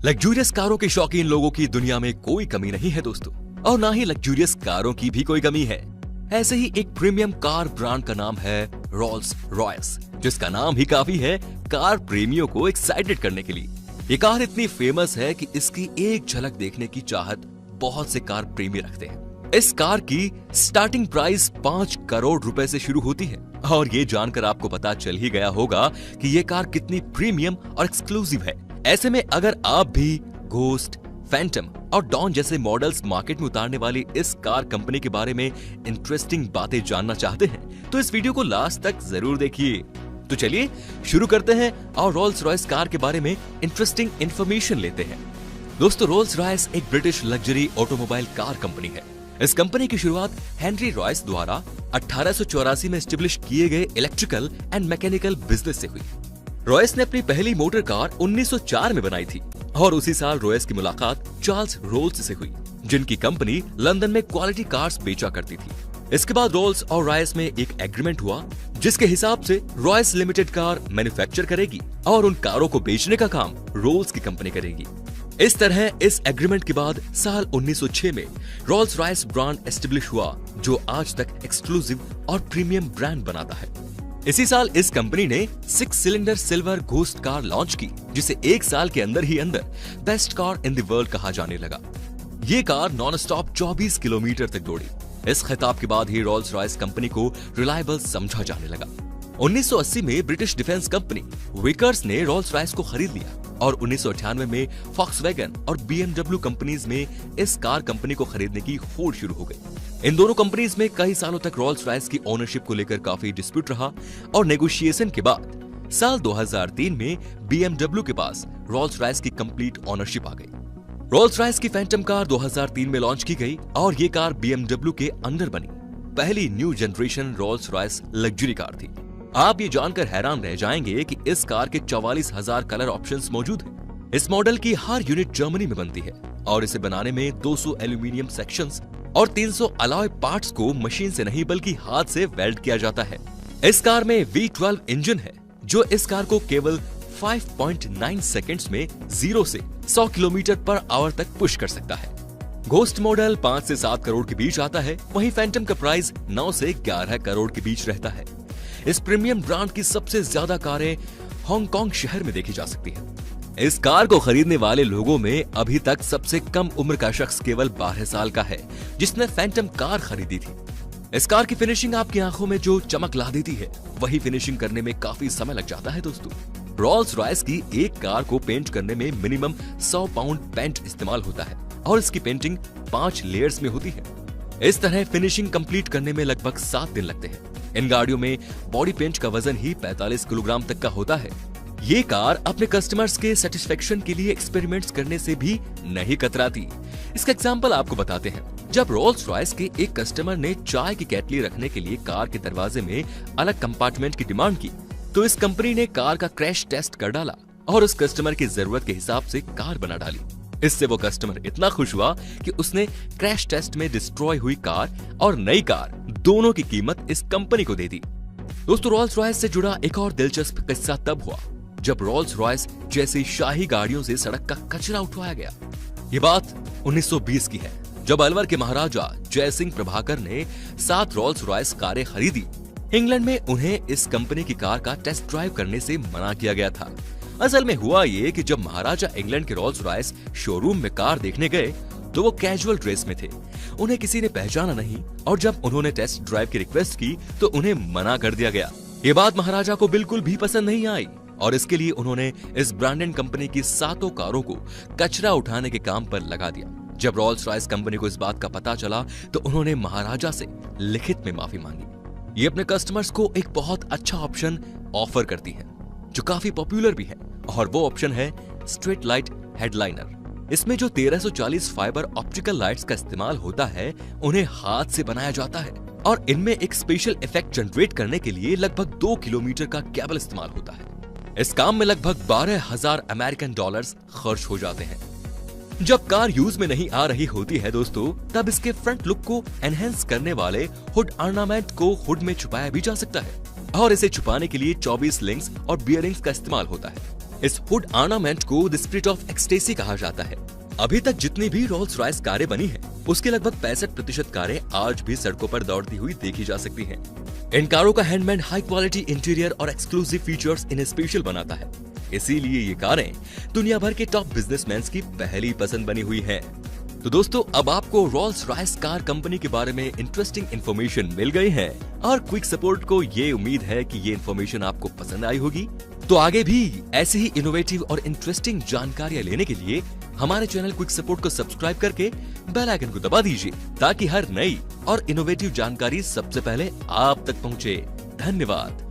Luxurious कारों के शौकीन लोगों की दुनिया में कोई कमी नहीं है दोस्तों, और ना ही लग्जूरियस कारों की भी कोई कमी है। ऐसे ही एक प्रीमियम कार ब्रांड का नाम है रोल्स रॉयस, जिसका नाम ही काफी है कार प्रेमियों को एक्साइटेड करने के लिए। ये कार इतनी फेमस है कि इसकी एक झलक देखने की चाहत बहुत से कार प्रेमी रखते हैं। इस कार की स्टार्टिंग प्राइस 5 करोड़ रुपए से शुरू होती है, और ये जानकर आपको पता चल ही गया होगा कि ये कार कितनी प्रीमियम और एक्सक्लूसिव है। ऐसे में अगर आप भी घोस्ट, फैंटम और डॉन जैसे मॉडल्स मार्केट में उतारने वाली इस कार कंपनी के बारे में इंटरेस्टिंग बातें जानना चाहते हैं तो इस वीडियो को लास्ट तक जरूर देखिए। तो चलिए शुरू करते हैं और रोल्स रॉयस कार के बारे में इंटरेस्टिंग इंफॉर्मेशन लेते हैं। दोस्तों, रोल्स रॉयस एक British luxury automobile car company है। इस कंपनी की शुरुआत हेनरी रॉयस द्वारा 1884 में एस्टेब्लिश किए गए इलेक्ट्रिकल एंड मैकेनिकल बिजनेस से हुई। रॉयस ने अपनी पहली मोटर कार 1904 में बनाई थी, और उसी साल रॉयस की मुलाकात चार्ल्स रोल्स से हुई, जिनकी कंपनी लंदन में क्वालिटी कार्स बेचा करती थी। इसके बाद रोल्स और रॉयस में एक एग्रीमेंट हुआ, जिसके हिसाब से रॉयस लिमिटेड कार मैन्युफैक्चर करेगी और उन कारों को बेचने का काम रोल्स की कंपनी करेगी। इस तरह इस एग्रीमेंट के बाद साल 1906 में रोल्स रॉयस ब्रांड एस्टेब्लिश हुआ, जो आज तक एक्सक्लूसिव और प्रीमियम ब्रांड बनाता है। इसी साल इस कंपनी ने 6 cylinder silver ghost car launch की, जिसे एक साल के अंदर ही अंदर best car in the world कहा जाने लगा। ये कार नॉन स्टॉप 24 किलोमीटर तक दौड़ी। इस खिताब के बाद ही रोल्स रॉयस कंपनी को रिलायबल समझा जाने लगा। 1980 में ब्रिटिश डिफेंस कंपनी विकर्स ने रोल्स रॉयस को खरीद लिया, और 1998 में फॉक्सवैगन और BMW कंपनीज में इस कार कंपनी को खरीदने की होड़ शुरू हो गई। इन दोनों कंपनीज में कई सालों तक रोल्स रॉयस की ओनरशिप को लेकर काफी डिस्प्यूट रहा, और नेगोशिएशन के बाद साल 2003 में BMW के पास रोल्स रॉयस की कंप्लीट ओनरशिप आ गई। रोल्स रॉयस की फैंटम कार 2003 में लॉन्च की गई, और ये कार BMW के अंडर बनी पहली new generation Rolls Royce luxury car थी। आप ये जानकर हैरान रह जाएंगे कि इस कार के 44,000 कलर ऑप्शंस मौजूद हैं। इस मॉडल की हर यूनिट जर्मनी में बनती है, और इसे बनाने में 200 एल्यूमिनियम सेक्शंस और 300 अलॉय पार्ट्स को मशीन से नहीं बल्कि हाथ से वेल्ड किया जाता है। इस कार में V12 इंजन है, जो इस कार को केवल 5.9 सेकंड्स में 0 से 100 किलोमीटर पर आवर तक पुश कर सकता है। घोस्ट मॉडल 5 से 7 करोड़ के बीच आता है, वहीं फैंटम का प्राइस 9 से 11 करोड़ के बीच रहता है। इस प्रीमियम ब्रांड की सबसे ज्यादा कारें हांगकांग शहर में देखी जा सकती हैं। इस कार को खरीदने वाले लोगों में अभी तक सबसे कम उम्र का शख्स केवल 12 साल का है, जिसने फैंटम कार खरीदी थी। इस कार की फिनिशिंग आपकी आंखों में जो चमक ला देती है, वही फिनिशिंग करने में काफी समय लग जाता है दोस्तों। रोल्स रॉयस की एक कार को पेंट करने में मिनिमम 100 पाउंड पेंट इस्तेमाल होता है, और इसकी पेंटिंग 5 लेयर्स में होती है। इस तरह फिनिशिंग कंप्लीट करने में लगभग 7 दिन लगते हैं। इन गाड़ियों में बॉडी पेंट का वजन ही 45 किलोग्राम तक का होता है। ये कार अपने कस्टमर्स के सेटिस्फेक्शन के लिए एक्सपेरिमेंट्स करने से भी नहीं कतराती। इसका एग्जांपल आपको बताते हैं। जब रोल्स रॉयस के एक कस्टमर ने चाय की केटली रखने के लिए कार के दरवाजे में अलग कंपार्टमेंट की डिमांड की, तो इस कंपनी ने कार का क्रैश टेस्ट कर डाला और उस कस्टमर की जरूरत के हिसाब से कार बना डाली। इससे वो कस्टमर इतना खुश हुआ कि उसने क्रैश टेस्ट में डिस्ट्रॉय हुई कार और नई कार दोनों की कीमत इस कंपनी को दे दी। दोस्तों, रोल्स रॉयस से जुड़ा एक और दिलचस्प किस्सा तब हुआ जब रोल्स रॉयस जैसी शाही गाड़ियों से सड़क का कचरा उठवाया गया। ये बात 1920 की है, जब अलवर के महाराजा जय सिंह प्रभाकर ने 7 रोल्स रॉयस कारें खरीदी। इंग्लैंड में उन्हें इस कंपनी की कार का टेस्ट ड्राइव करने से मना किया गया था। असल में हुआ ये कि जब महाराजा इंग्लैंड के रोल्स रॉयस शोरूम में कार देखने गए, तो वो कैजुअल ड्रेस में थे। उन्हें किसी ने पहचाना नहीं, और जब उन्होंने टेस्ट ड्राइव की रिक्वेस्ट की तो उन्हें मना कर दिया गया। ये बात महाराजा को बिल्कुल भी पसंद नहीं आई, और इसके लिए उन्होंने इस ब्रांडेड कंपनी की 7 कारों को कचरा उठाने के काम पर लगा दिया। जब रोल्स रॉयस कंपनी को इस बात का पता चला तो उन्होंने महाराजा से लिखित में माफी मांगी। ये अपने कस्टमर्स को एक बहुत अच्छा ऑप्शन ऑफर करती है, जो काफी पॉपुलर भी है, और वो ऑप्शन है स्ट्रीट लाइट हेडलाइनर। इसमें जो 1340 फाइबर ऑप्टिकल लाइट्स का इस्तेमाल होता है, उन्हें हाथ से बनाया जाता है, और इनमें एक स्पेशल इफेक्ट जनरेट करने के लिए लगभग 2 किलोमीटर का केबल इस्तेमाल होता है। इस काम में लगभग 12,000 अमेरिकन डॉलर्स खर्च हो जाते हैं। जब कार यूज में नहीं आ रही होती है दोस्तों, तब इसके फ्रंट लुक को एनहेंस करने वाले हुड ऑर्नामेंट को हुड में छुपाया भी जा सकता है, और इसे छुपाने के लिए 24 लिंक्स और बियरिंग्स का इस्तेमाल होता है। इस हुड ऑर्नामेंट को द स्पिरिट ऑफ एक्सटेसी कहा जाता है। अभी तक जितनी भी रोल्स रॉयस कारें बनी हैं, उसके लगभग 65% कारें आज भी सड़कों पर दौड़ती हुई देखी जा सकती हैं। इन कारों का हैंडमेड हाई क्वालिटी इंटीरियर और एक्सक्लूसिव फीचर्स इन्हें स्पेशल बनाता है। इसीलिए ये कारें दुनिया भर के टॉप बिजनेसमैन की पहली पसंद बनी हुई हैं। तो दोस्तों, अब आपको रोल्स रॉयस कार कंपनी के बारे में इंटरेस्टिंग इन्फॉर्मेशन मिल गई है और क्विक सपोर्ट को ये उम्मीद है कि ये इन्फॉर्मेशन आपको पसंद आई होगी। तो आगे भी ऐसे ही इनोवेटिव और इंटरेस्टिंग जानकारियां लेने के लिए हमारे चैनल क्विक सपोर्ट को सब्सक्राइब करके बेल आइकन को दबा दीजिए, ताकि हर नई और इनोवेटिव जानकारी सबसे पहले आप तक पहुंचे। धन्यवाद।